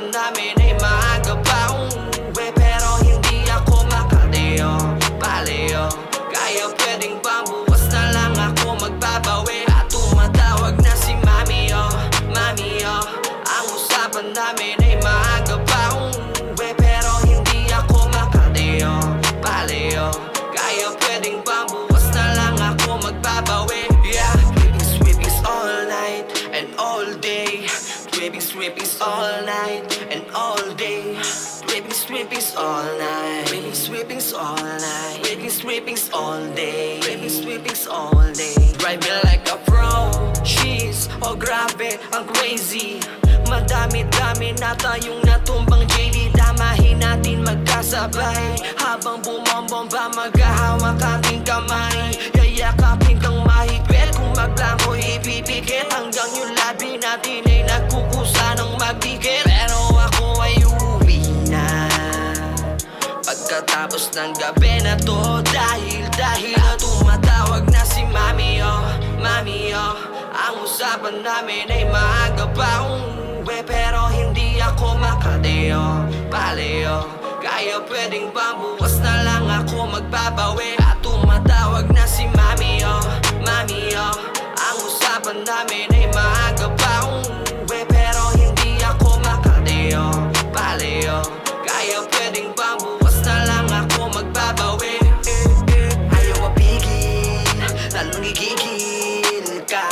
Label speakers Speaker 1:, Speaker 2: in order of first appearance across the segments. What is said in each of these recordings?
Speaker 1: usapan namin ay maaga pa uuwi, pero hindi ako makateo, paleo. Kaya pwedeng bang bukas na lang ako magbabawi at tumatawag na si mami, oh, mami, oh. Ang usapan namin ay maaga pa uuwi, pero hindi ako makateo, paleo. Kaya pwedeng bang bukas na lang ako magbabawi. Yeah, sweeping all night and all day. Sweeping all night and all day. Sweeping all night. Sweeping all night. Sweeping all day. Sweeping all day. Drive me like a pro. She's oh grabe, ang crazy. Madami-dami na tayong natumbang JD. Damahin natin magkasabay. Habang bumambomba maghahawak ating kamay. Yayakapin kang mahigpit. Kung maglangko ipipikit. Hanggang yung labi natin ay nagkukusa ng magdikit. Pero ako ay uwi na pagkatapos ng gabi na to. Dahil tumatawag na si mami, oh, mami, oh. Ang usapan namin ay maaga pa uuwi, pero hindi ako makateo, paleo. Kaya pwedeng bang bukas na lang ako magbabawi at tumatawag na si mami, oh, mami, oh. Ang usapan namin ay maaga pa uuwi, pero hindi ako makateo, paleo. Kaya pwedeng bang bukas na lang ako magbabawi. Ayaw mapigil, lalong igigil ka.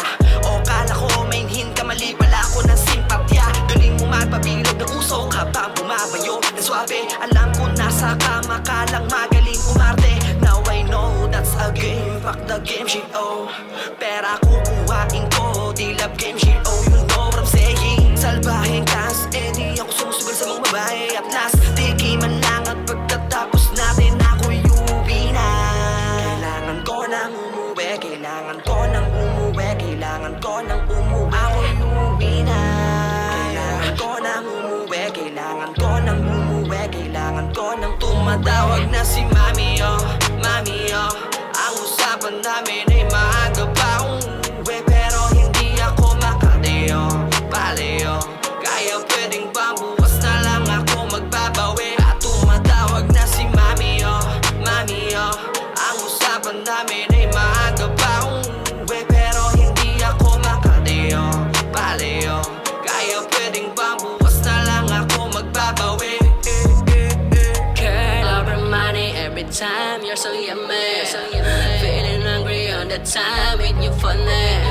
Speaker 1: O kala ko mainhin ka, mali pala ako ng simpatya. Galing mo magpabilog ng usok habang bumabayo ng swabe. Alam ko nasa kama ka lang magaling umarte. Now I know that's a game, fuck the game shit, oh. Pera kukuhain ko, di love game shit, oh. You know what I'm saying. Salbahin kas, eh di ako sumusugal sa mga babae. At last, tikiman lang at pagkatapos natin ako'y uwi na. Kailangan ko nang umuwi, kailangan ko nang umuwi, kailangan ko nang umuwi. Ako'y uwi na. Kailangan ko nang umuwi, kailangan ko nang umuwi, kailangan ko nang tumatawag na si mami, oh, mami, oh. Ang usapan namin ay maaga pa uuwi, pero hindi ako makateo, paleo. Kaya pwedeng bang bukas na lang ako magbabawi at tumatawag na si mami, oh, mami, oh. Ang usapan namin ay maaga pa uuwi, pero hindi ako makateo, paleo. Kaya pwedeng bang bukas na lang ako magbabawi.
Speaker 2: Girl, over money every time, you're so yummy. Feeling hungry on the time with you funny.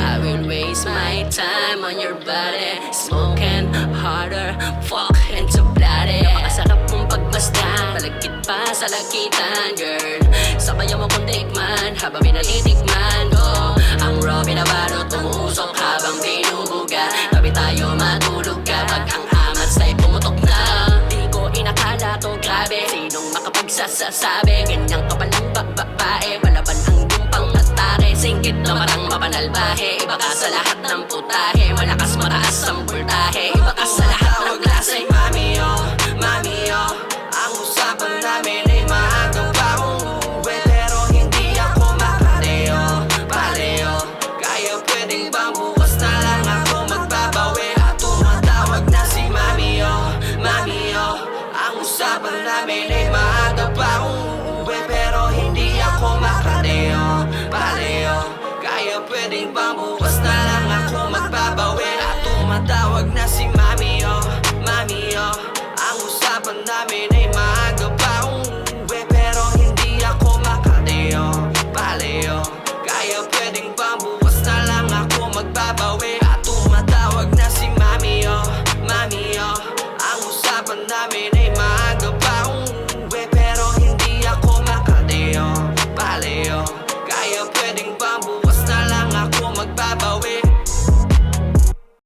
Speaker 2: I will waste my time on your body, smoking harder, fuck into bloody. Napakasarap mong pagmasdan, malagkit pa sa lagitan, girl. Sabayan mo kong tikman, habang pinatitikman ko ang raw binabalot, tumuusok habang binubuga. Tabi tayo matulog kapag ang amats ay pumutok na. Di ko inakala to, grabe, sinong makapagsasasabi ganyang kapalang babae, palaban ang dumpang atake. Singkit na matang mapanalbahe, iba ka sa lahat ng putahe. Malakas mataas ang voltahe, iba ka sa lahat ng klase.
Speaker 1: Mami, oh, mami, oh. Ang usapan namin ay maaga pa uuwi, pero hindi ako makateo, paleo. Kaya pwedeng bang bukas na lang ako magbabawi at tumatawag na si mami, oh, mami, oh. Ang usapan namin ay maaga pa uuwi, pero hindi ako makateo, paleo. Kaya pwedeng bang bukas na lang ako magbabawi at tumatawag na